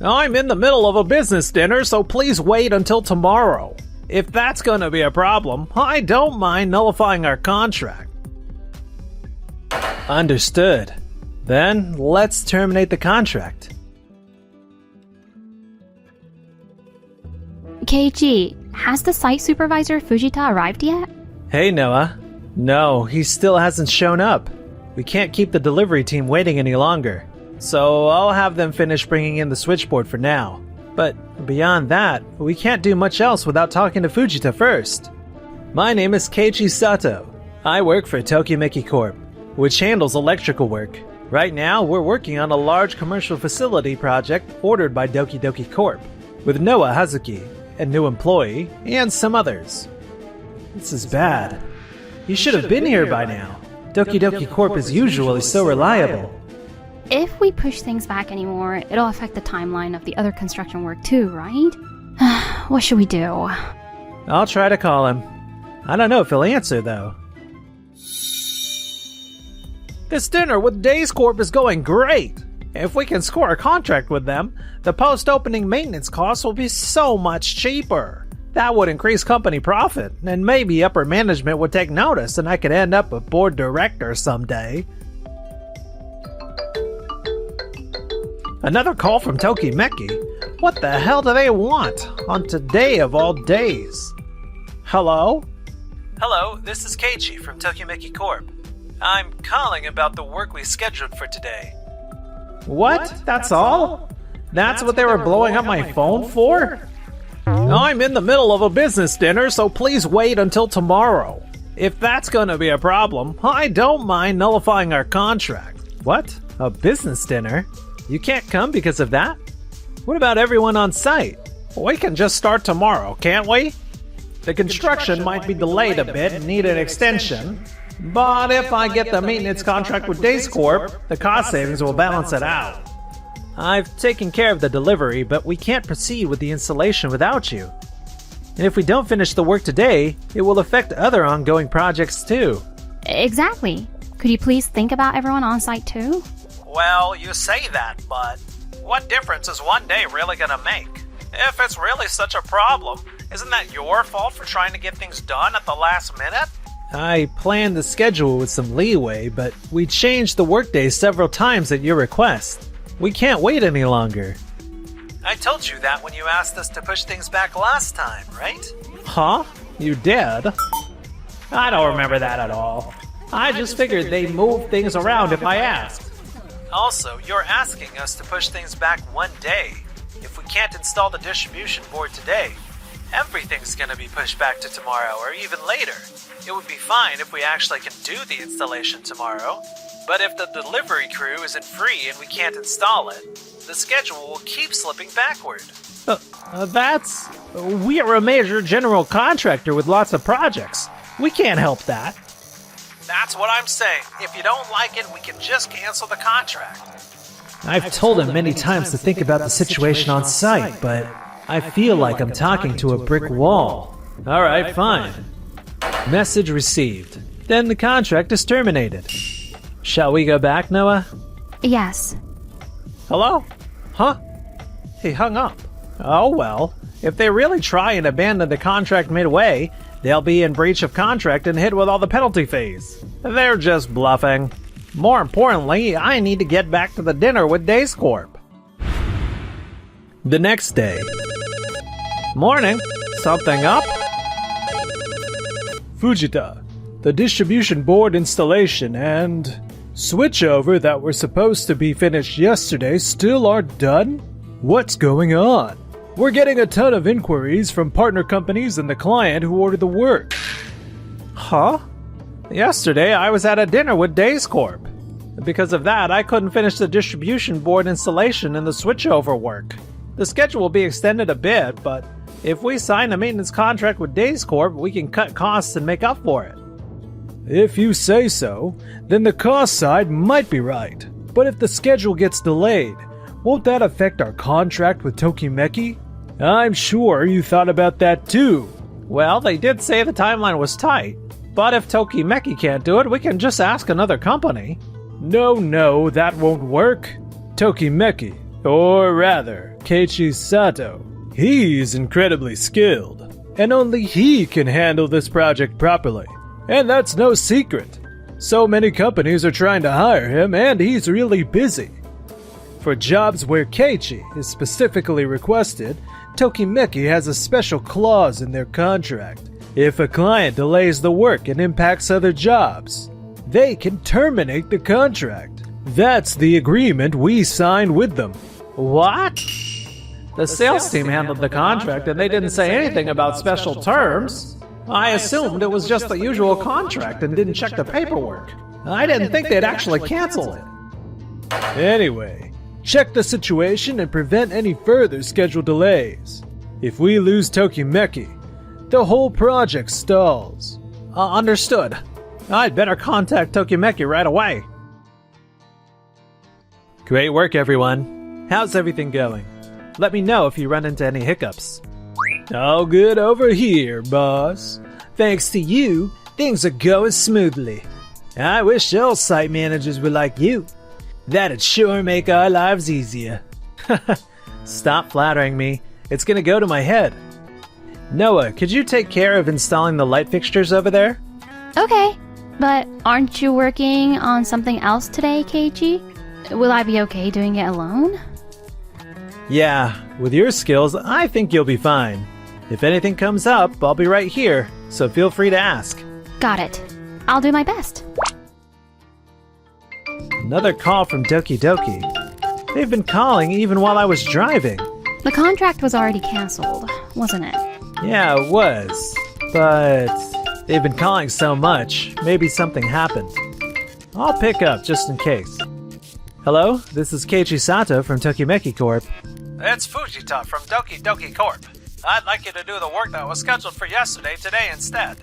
I'm in the middle of a business dinner, so please wait until tomorrow. If that's gonna be a problem, I don't mind nullifying our contract. Understood. Then, let's terminate the contract. Keiichi, has the site supervisor Fujita arrived yet? Hey, Noah. No, he still hasn't shown up. We can't keep the delivery team waiting any longer. So I'll have them finish bringing in the switchboard for now. But beyond that, we can't do much else without talking to Fujita first. My name is Keiichi Sato. I work for Tokimeki Corp, which handles electrical work. Right now, we're working on a large commercial facility project ordered by Doki Doki Corp, with Noah Hazuki, a new employee, and some others. This is bad. You should have been here by now. Doki Doki Corp is usually so reliable. If we push things back anymore, it'll affect the timeline of the other construction work too, right? What should we do? I'll try to call him. I don't know if he'll answer, though. This dinner with Days Corp is going great! If we can score a contract with them, the post-opening maintenance costs will be so much cheaper. That would increase company profit, and maybe upper management would take notice and I could end up a board director someday. Another call from Tokimeki. What the hell do they want on today of all days? Hello? Hello, this is Keiichi from Tokimeki Corp. I'm calling about the work we scheduled for today. What? That's all? That's what they were blowing up my phone for? I'm in the middle of a business dinner, so please wait until tomorrow. If that's gonna be a problem, I don't mind nullifying our contract. What? A business dinner? You can't come because of that? What about everyone on site? We can just start tomorrow, can't we? The construction might be delayed a bit and need an extension, but if I get the maintenance contract with Days Corp, the cost savings will balance it out. I've taken care of the delivery, but we can't proceed with the installation without you. And if we don't finish the work today, it will affect other ongoing projects too. Exactly. Could you please think about everyone on site too? Well, you say that, but what difference is one day really gonna make? If it's really such a problem, isn't that your fault for trying to get things done at the last minute? I planned the schedule with some leeway, but we changed the workday several times at your request. We can't wait any longer. I told you that when you asked us to push things back last time, right? Huh? You did? I don't remember that at all. I just figured they'd move things around if I asked. Also, you're asking us to push things back one day. If we can't install the distribution board today, everything's gonna be pushed back to tomorrow or even later. It would be fine if we actually can do the installation tomorrow, but if the delivery crew isn't free and we can't install it, the schedule will keep slipping backward. We are a major general contractor with lots of projects. We can't help that. That's what I'm saying. If you don't like it, we can just cancel the contract. I've told him many times to think about the situation on site, but I feel like I'm talking to a brick wall. Alright, fine. Message received. Then the contract is terminated. Shall we go back, Noah? Yes. Hello? Huh? He hung up. Oh well. If they really try and abandon the contract midway, they'll be in breach of contract and hit with all the penalty fees. They're just bluffing. More importantly, I need to get back to the dinner with Days Corp. The next day. Morning. Something up? Fujita, the distribution board installation and switchover that were supposed to be finished yesterday still aren't done? What's going on? We're getting a ton of inquiries from partner companies and the client who ordered the work. Huh? Yesterday I was at a dinner with Days Corp. Because of that, I couldn't finish the distribution board installation and the switchover work. The schedule will be extended a bit, but if we sign a maintenance contract with Days Corp, we can cut costs and make up for it. If you say so, then the cost side might be right. But if the schedule gets delayed, won't that affect our contract with Tokimeki? I'm sure you thought about that too. Well, they did say the timeline was tight. But if Tokimeki can't do it, we can just ask another company. No, that won't work. Tokimeki Or rather, Keiichi Sato. He's incredibly skilled, and only he can handle this project properly. And that's no secret. So many companies are trying to hire him, and he's really busy. For jobs where Keiichi is specifically requested, Tokimeki has a special clause in their contract. If a client delays the work and impacts other jobs, they can terminate the contract. That's the agreement we signed with them. What? The sales team handled the contract and they didn't say anything about special terms. I assumed it was just the usual contract and didn't check the paperwork. I didn't think they'd actually cancel it. Anyway, check the situation and prevent any further scheduled delays. If we lose Tokimeki, the whole project stalls. Understood. I'd better contact Tokimeki right away. Great work, everyone. How's everything going? Let me know if you run into any hiccups. All good over here, boss. Thanks to you, things are going smoothly. I wish all site managers were like you. That'd sure make our lives easier. Stop flattering me. It's gonna go to my head. Noah, could you take care of installing the light fixtures over there? Okay, but aren't you working on something else today, Keiichi? Will I be okay doing it alone? Yeah, with your skills, I think you'll be fine. If anything comes up, I'll be right here, so feel free to ask. Got it. I'll do my best. Another call from Doki Doki. They've been calling even while I was driving. The contract was already canceled, wasn't it? Yeah, it was. But they've been calling so much, maybe something happened. I'll pick up just in case. Hello, this is Keiichi Sato from Tokimeki Corp. It's Fujita from Doki Doki Corp. I'd like you to do the work that was scheduled for yesterday today instead.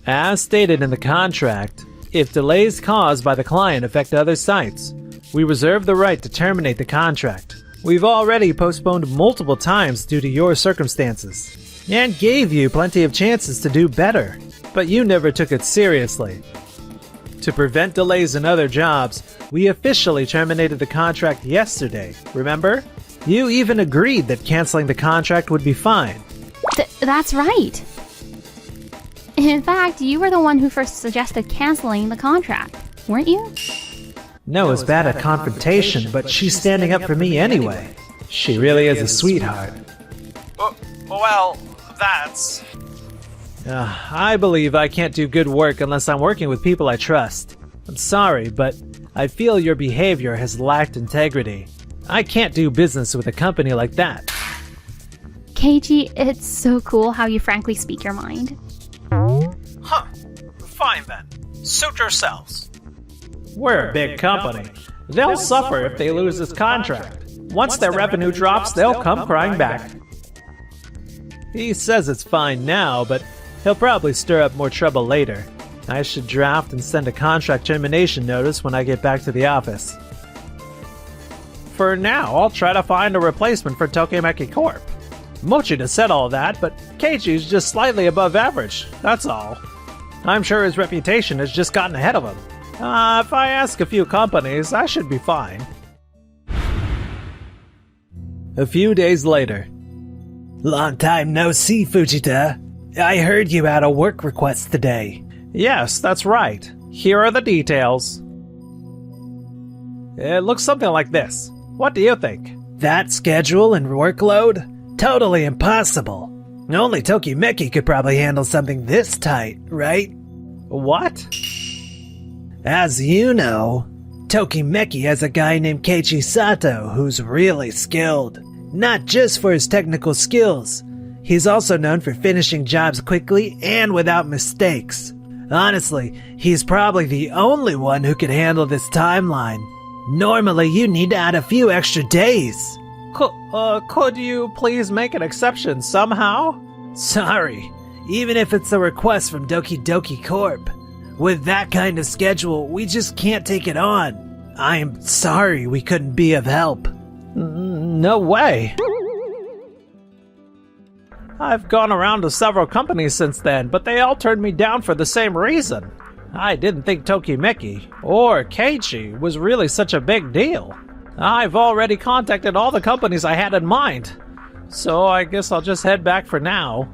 As stated in the contract, if delays caused by the client affect other sites, we reserve the right to terminate the contract. We've already postponed multiple times due to your circumstances, and gave you plenty of chances to do better, but you never took it seriously. To prevent delays in other jobs, we officially terminated the contract yesterday, remember? You even agreed that canceling the contract would be fine. That's right. In fact, you were the one who first suggested canceling the contract, weren't you? Noah's bad at confrontation, but she's standing up for me anyway. She really is a sweetheart. Well, that's... I believe I can't do good work unless I'm working with people I trust. I'm sorry, but I feel your behavior has lacked integrity. I can't do business with a company like that. Keiichi, it's so cool how you frankly speak your mind. Huh. Fine then. Suit yourselves. We're a big company. They'll suffer if they lose this contract. Once their revenue drops, they'll come crying back. He says it's fine now, but he'll probably stir up more trouble later. I should draft and send a contract termination notice when I get back to the office. For now, I'll try to find a replacement for Tokimeki Corp. Mochida said all that, but Keiichi's just slightly above average, that's all. I'm sure his reputation has just gotten ahead of him. If I ask a few companies, I should be fine. A few days later. Long time no see, Fujita. I heard you had a work request today. Yes, that's right. Here are the details. It looks something like this. What do you think? That schedule and workload? Totally impossible. Only Tokimeki could probably handle something this tight, right? What? As you know, Tokimeki has a guy named Keiichi Sato who's really skilled. Not just for his technical skills. He's also known for finishing jobs quickly and without mistakes. Honestly, he's probably the only one who could handle this timeline. Normally, you need to add a few extra days. Could you please make an exception somehow? Sorry, even if it's a request from Doki Doki Corp. With that kind of schedule, we just can't take it on. I'm sorry we couldn't be of help. No way. I've gone around to several companies since then, but they all turned me down for the same reason. I didn't think Tokimeki, or Keiichi, was really such a big deal. I've already contacted all the companies I had in mind, so I guess I'll just head back for now.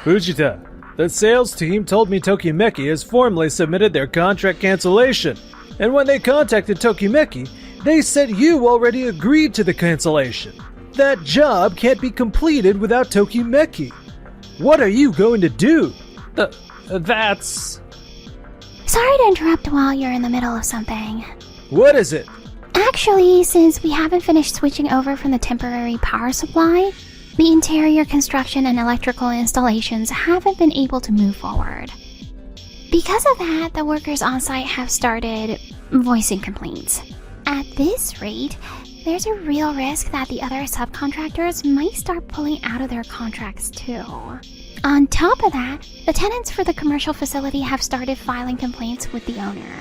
Fujita, the sales team told me Tokimeki has formally submitted their contract cancellation, and when they contacted Tokimeki, they said you already agreed to the cancellation. That job can't be completed without Tokimeki. What are you going to do? That's... Sorry to interrupt while you're in the middle of something. What is it? Actually, since we haven't finished switching over from the temporary power supply, the interior construction and electrical installations haven't been able to move forward. Because of that, the workers on site have started voicing complaints. At this rate, there's a real risk that the other subcontractors might start pulling out of their contracts too. On top of that, the tenants for the commercial facility have started filing complaints with the owner.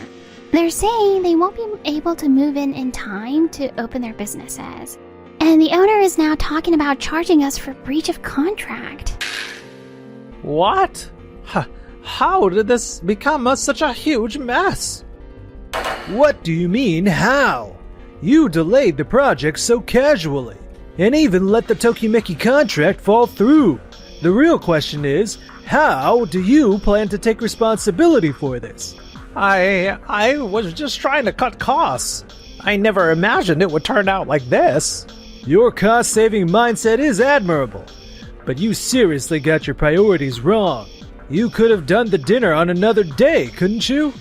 They're saying they won't be able to move in time to open their businesses. And the owner is now talking about charging us for breach of contract. What? How did this become such a huge mess? What do you mean, how? You delayed the project so casually, and even let the Tokimeki contract fall through. The real question is, how do you plan to take responsibility for this? I was just trying to cut costs. I never imagined it would turn out like this. Your cost-saving mindset is admirable, but you seriously got your priorities wrong. You could have done the dinner on another day, couldn't you?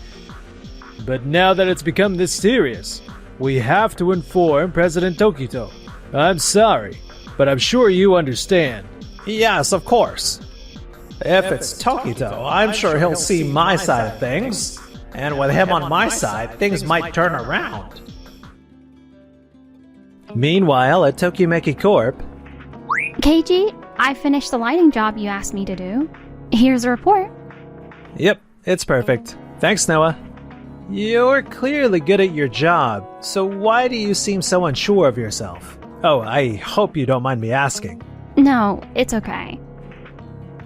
But now that it's become this serious, we have to inform President Tokito. I'm sorry, but I'm sure you understand. Yes, of course. If it's Tokito, I'm sure he'll see my side of things. And with him on my side, things might turn around. Meanwhile, at Tokimeki Corp... Keiji, I finished the lighting job you asked me to do. Here's a report. Yep, it's perfect. Thanks, Noah. You're clearly good at your job, so why do you seem so unsure of yourself? Oh, I hope you don't mind me asking. No, it's okay.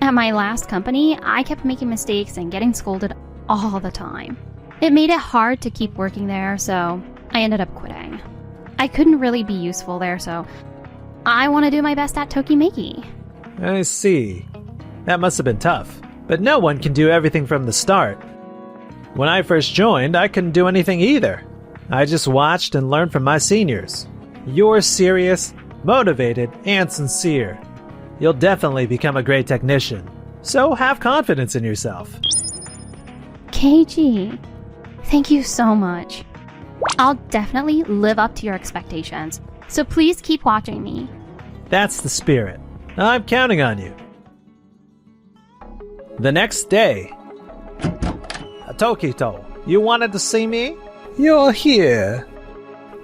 At my last company, I kept making mistakes and getting scolded all the time. It made it hard to keep working there, so I ended up quitting. I couldn't really be useful there, so I want to do my best at Tokimeki. I see. That must have been tough, but no one can do everything from the start. When I first joined, I couldn't do anything either. I just watched and learned from my seniors. You're serious, motivated, and sincere. You'll definitely become a great technician, so have confidence in yourself. Keiji, thank you so much. I'll definitely live up to your expectations, so please keep watching me. That's the spirit. I'm counting on you. The next day. Tokito, you wanted to see me? You're here.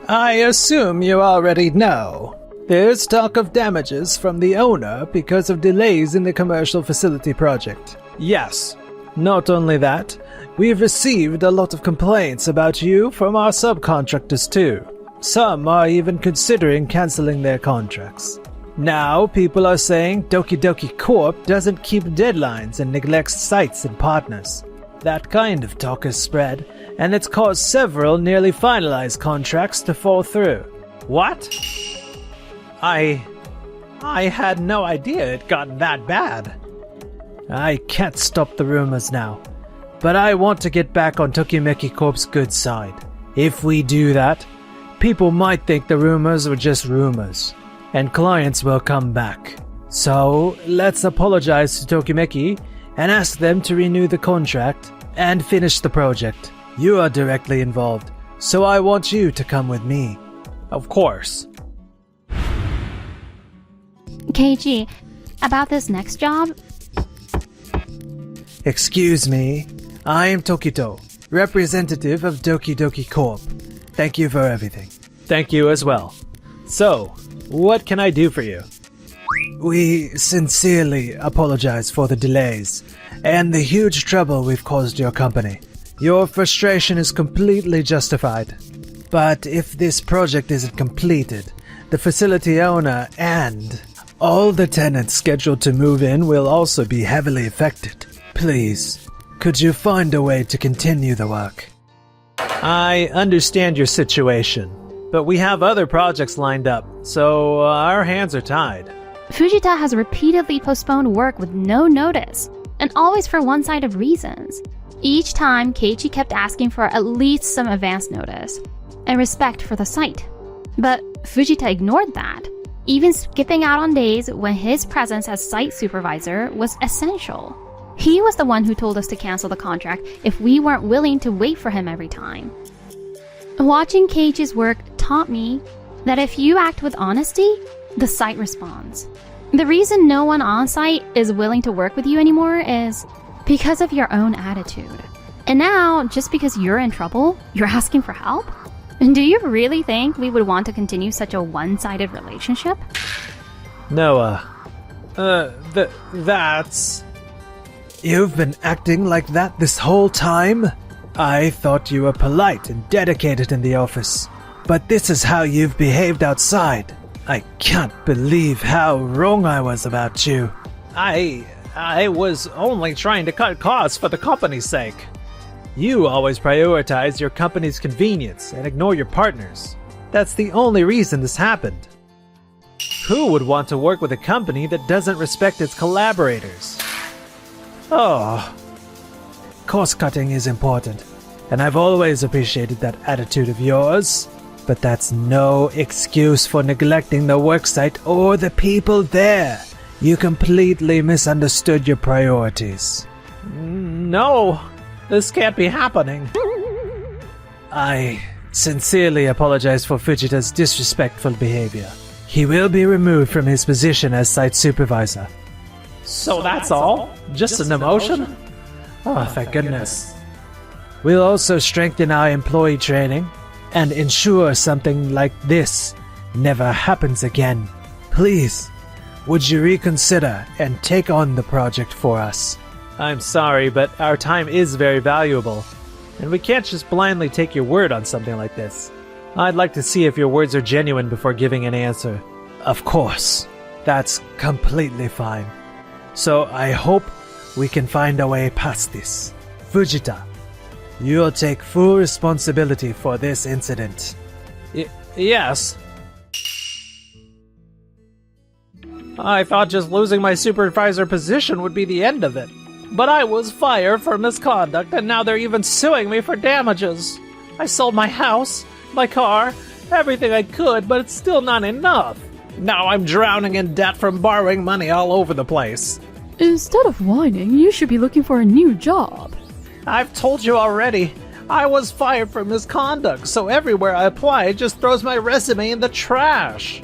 I assume you already know. There's talk of damages from the owner because of delays in the commercial facility project. Yes. Not only that, we've received a lot of complaints about you from our subcontractors too. Some are even considering canceling their contracts. Now people are saying Doki Doki Corp doesn't keep deadlines and neglects sites and partners. That kind of talk has spread, and it's caused several nearly finalized contracts to fall through. What? I had no idea it got that bad. I can't stop the rumors now, but I want to get back on Tokimeki Corp's good side. If we do that, people might think the rumors were just rumors, and clients will come back. So, let's apologize to Tokimeki and ask them to renew the contract and finish the project. You are directly involved, so I want you to come with me. Of course. Keiji, about this next job? Excuse me, I am Tokito, representative of Doki Doki Corp. Thank you for everything. Thank you as well. So, what can I do for you? We sincerely apologize for the delays and the huge trouble we've caused your company. Your frustration is completely justified. But if this project isn't completed, the facility owner and all the tenants scheduled to move in will also be heavily affected. Please, could you find a way to continue the work? I understand your situation, but we have other projects lined up, so our hands are tied. Fujita has repeatedly postponed work with no notice, and always for one-sided reasons. Each time, Keiichi kept asking for at least some advance notice, and respect for the site. But Fujita ignored that, even skipping out on days when his presence as site supervisor was essential. He was the one who told us to cancel the contract if we weren't willing to wait for him every time. Watching Keiichi's work taught me that if you act with honesty, the site responds. The reason no one on site is willing to work with you anymore is because of your own attitude. And now, just because you're in trouble, you're asking for help? And do you really think we would want to continue such a one-sided relationship? No, that's... You've been acting like that this whole time? I thought you were polite and dedicated in the office, but this is how you've behaved outside. I can't believe how wrong I was about you. I was only trying to cut costs for the company's sake. You always prioritize your company's convenience and ignore your partners. That's the only reason this happened. Who would want to work with a company that doesn't respect its collaborators? Oh, cost-cutting is important, and I've always appreciated that attitude of yours. But that's no excuse for neglecting the worksite or the people there. You completely misunderstood your priorities. No, this can't be happening. I sincerely apologize for Fujita's disrespectful behavior. He will be removed from his position as site supervisor. So that's all? Just an emotion? Oh, thank goodness. We'll also strengthen our employee training and ensure something like this never happens again. Please, would you reconsider and take on the project for us? I'm sorry, but our time is very valuable, and we can't just blindly take your word on something like this. I'd like to see if your words are genuine before giving an answer. Of course, that's completely fine. So I hope we can find a way past this. Fujita, you'll take full responsibility for this incident. Yes. I thought just losing my supervisor position would be the end of it. But I was fired for misconduct, and now they're even suing me for damages. I sold my house, my car, everything I could, but it's still not enough. Now I'm drowning in debt from borrowing money all over the place. Instead of whining, you should be looking for a new job. I've told you already. I was fired for misconduct, so everywhere I apply, it just throws my resume in the trash.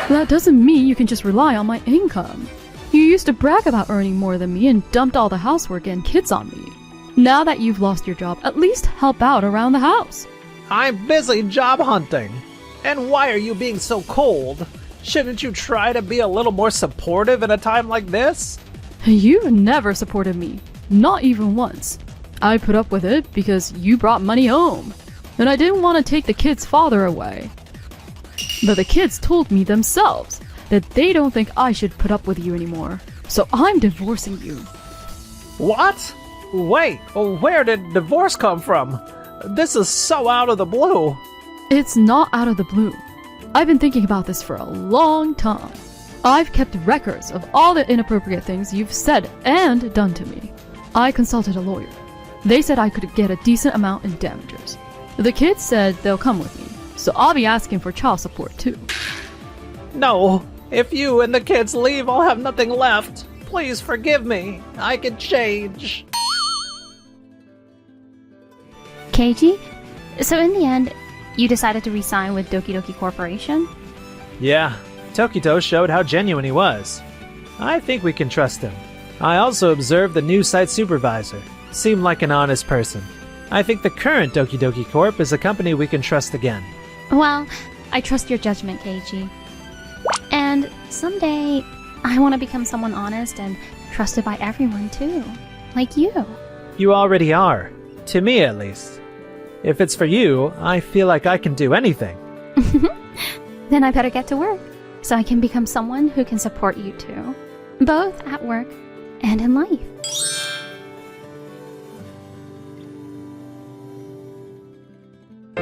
That doesn't mean you can just rely on my income. You used to brag about earning more than me and dumped all the housework and kids on me. Now that you've lost your job, at least help out around the house. I'm busy job hunting. And why are you being so cold? Shouldn't you try to be a little more supportive in a time like this? You've never supported me. Not even once. I put up with it because you brought money home. And I didn't want to take the kid's father away. But the kids told me themselves that they don't think I should put up with you anymore. So I'm divorcing you. What? Wait, where did divorce come from? This is so out of the blue. It's not out of the blue. I've been thinking about this for a long time. I've kept records of all the inappropriate things you've said and done to me. I consulted a lawyer. They said I could get a decent amount in damages. The kids said they'll come with me, so I'll be asking for child support too. No, if you and the kids leave, I'll have nothing left. Please forgive me. I can change. Keiichi, so in the end, you decided to resign with Doki Doki Corporation? Yeah, Tokito showed how genuine he was. I think we can trust him. I also observed the new site supervisor. Seemed like an honest person. I think the current Doki Doki Corp is a company we can trust again. Well, I trust your judgment, Keiichi. And someday, I want to become someone honest and trusted by everyone too. Like you. You already are. To me, at least. If it's for you, I feel like I can do anything. Then I better get to work, so I can become someone who can support you too. Both at work and in life.